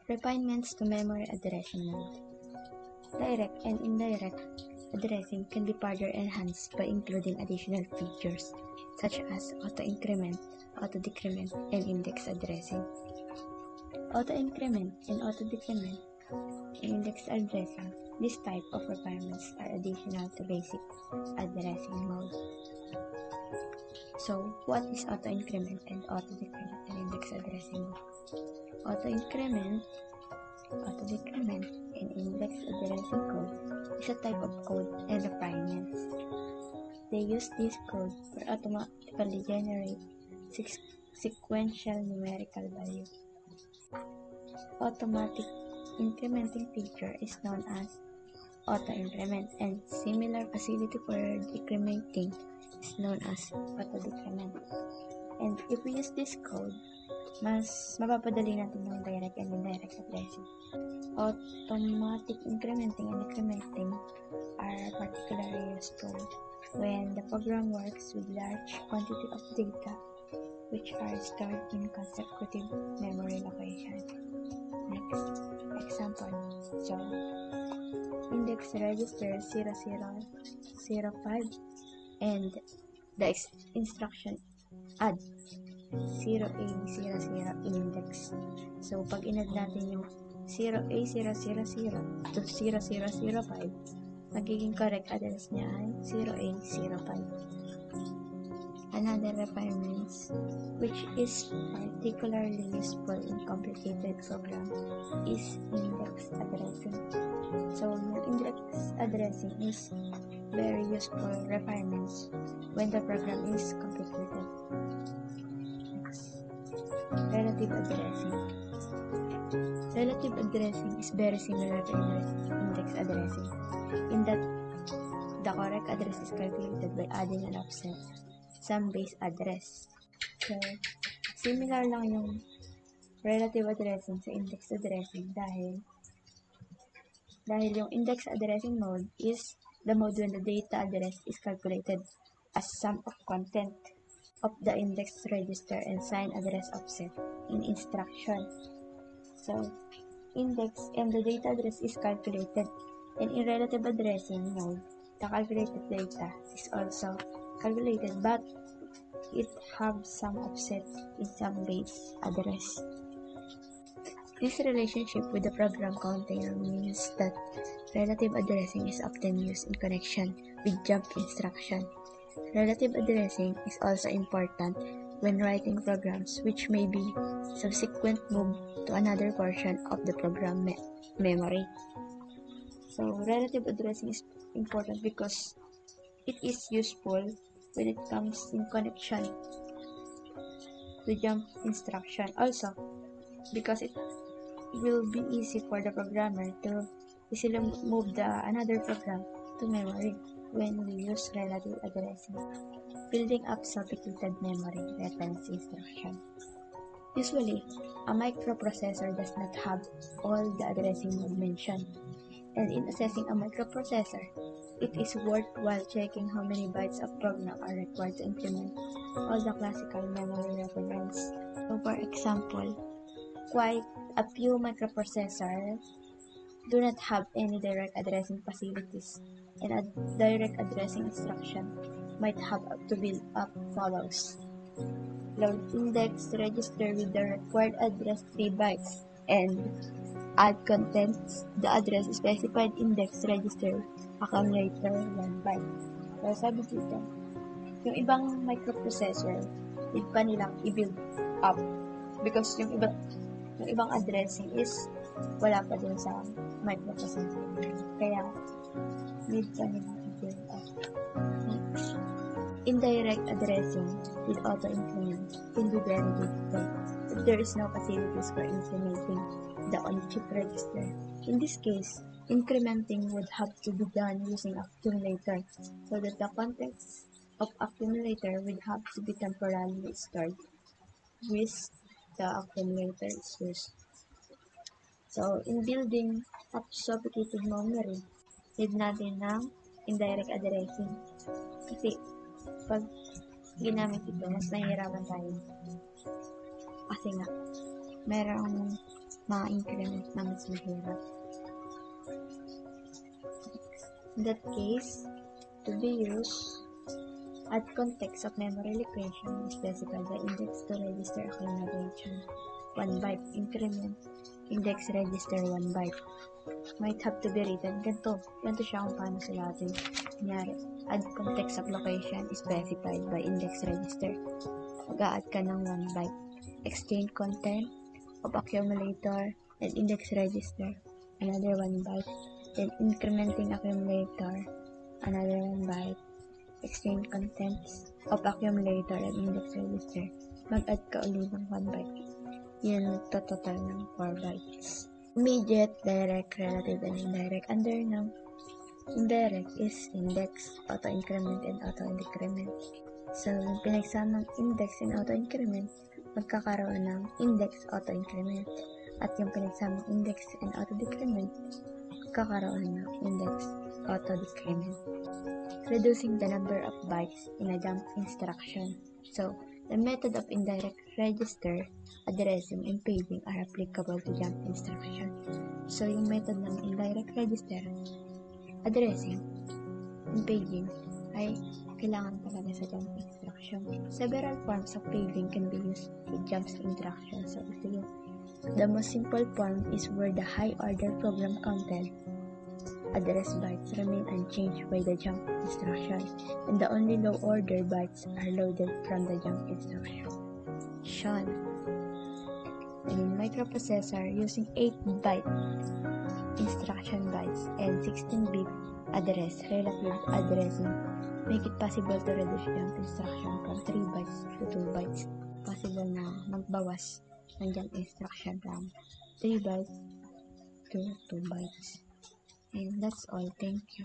Refinements to memory addressing mode. Direct and indirect addressing can be further enhanced by including additional features such as auto-increment, auto-decrement, and index addressing. Auto-increment and auto-decrement in index addressing. This type of requirements are additional to basic addressing mode. So, what is auto-increment and auto-decrement in index addressing mode? Auto-increment, auto-decrement in index addressing code is a type of code and refinements. They use this code for automatically generate sequential numerical value. Automatic incrementing feature is known as auto-increment, and similar facility for decrementing is known as auto-decrement. And if we use this code, mas mapapadali natin yung direct and indirect addressing. Automatic incrementing and decrementing are particularly useful when the program works with large quantity of data which are stored in consecutive memory location. Next, example. So, index register 0005 and the instruction add 0A00 index. So, pag inad natin yung 0A000 to 0005, magiging correct address niya ay 0A05. Another requirements, which is particularly useful in complicated programs, is index addressing. So, index addressing is very useful requirements when the program is complicated. Relative addressing. Relative addressing is very similar to index addressing in that the correct address is calculated by adding an offset some base address. So, similar lang yung relative addressing sa index addressing dahil yung index addressing mode is the mode when the data address is calculated as sum of content of the index register and sign address offset in instruction. So, index and the data address is calculated, and in relative addressing mode, the calculated data is also calculated, but it have some offset in some base address. This relationship with the program container means that relative addressing is often used in connection with jump instruction. Relative addressing is also important when writing programs which may be subsequent moved to another portion of the program memory. So, relative addressing is important because it is useful when it comes in connection to jump instruction. Also, because it will be easy for the programmer to easily move another program to memory when we use relative addressing. Building up sophisticated memory reference instruction. Usually, a microprocessor does not have all the addressing mode mentioned, and in assessing a microprocessor, it is worthwhile checking how many bytes of program are required to implement all the classical memory reference. So, for example, quite a few microprocessors do not have any direct addressing facilities, and a direct addressing instruction might have to build up follows. Load index register with the required address 3 bytes and add contents the address specified index register accumulator 1 byte. So, sabi dito, yung ibang microprocessor, need pa nilang i-build up because yung ibang addressing is wala pa din sa microprocessor. Kaya, need pa nilang i-build up. Next, indirect addressing with auto-increment can be very difficult if there is no facilities for incrementing the on-chip register. In this case, incrementing would have to be done using accumulator so that the contents of accumulator would have to be temporarily stored with the accumulator is used. So, in building up sophisticated memory, need natin ng indirect addressing. Kasi, pag ginamit ito, mas nahihirapan tayo. Kasi nga, merong ma-increment na mas mahirap. In that case, to be used, add context of memory location specified by index to register accumulation 1 byte, increment index register 1 byte. Might have to be written ganito siya kung paano sulatin. Kunyari, add context of location specified by index register. Mag-a-add ka ng 1 byte. Exchange content of accumulator and index register, another 1 byte. Then incrementing accumulator, another 1 byte. Exchange contents of accumulator and index register. Mag-add ka ulit ng 1 byte. Yan total ng 4 bytes. Immediate, direct, relative, and indirect. Under ng indirect is index, auto-increment, and auto-decrement. So, yung pinagsamang index and auto-increment, magkakaroon ng index auto-increment. At yung pinagsamang index and auto-decrement, magkakaroon ng index auto-decrement. Reducing the number of bytes in a jump instruction. So, the method of indirect register, addressing, and paging are applicable to jump instruction. So, yung method ng indirect register, addressing, and paging ay kailangan talaga sa jump instruction. Several forms of paging can be used with jump instruction. So, ito yun. The most simple form is where the high-order program content address bytes remain unchanged by the jump instruction, and the only low-order bytes are loaded from the jump instruction. In microprocessor using 8-byte instruction bytes and 16-bit address relative addressing make it possible to reduce jump instruction from 3 bytes to 2 bytes. Possible na magbawas ng jump instruction from 3 bytes to 2 bytes. And that's all. Thank you.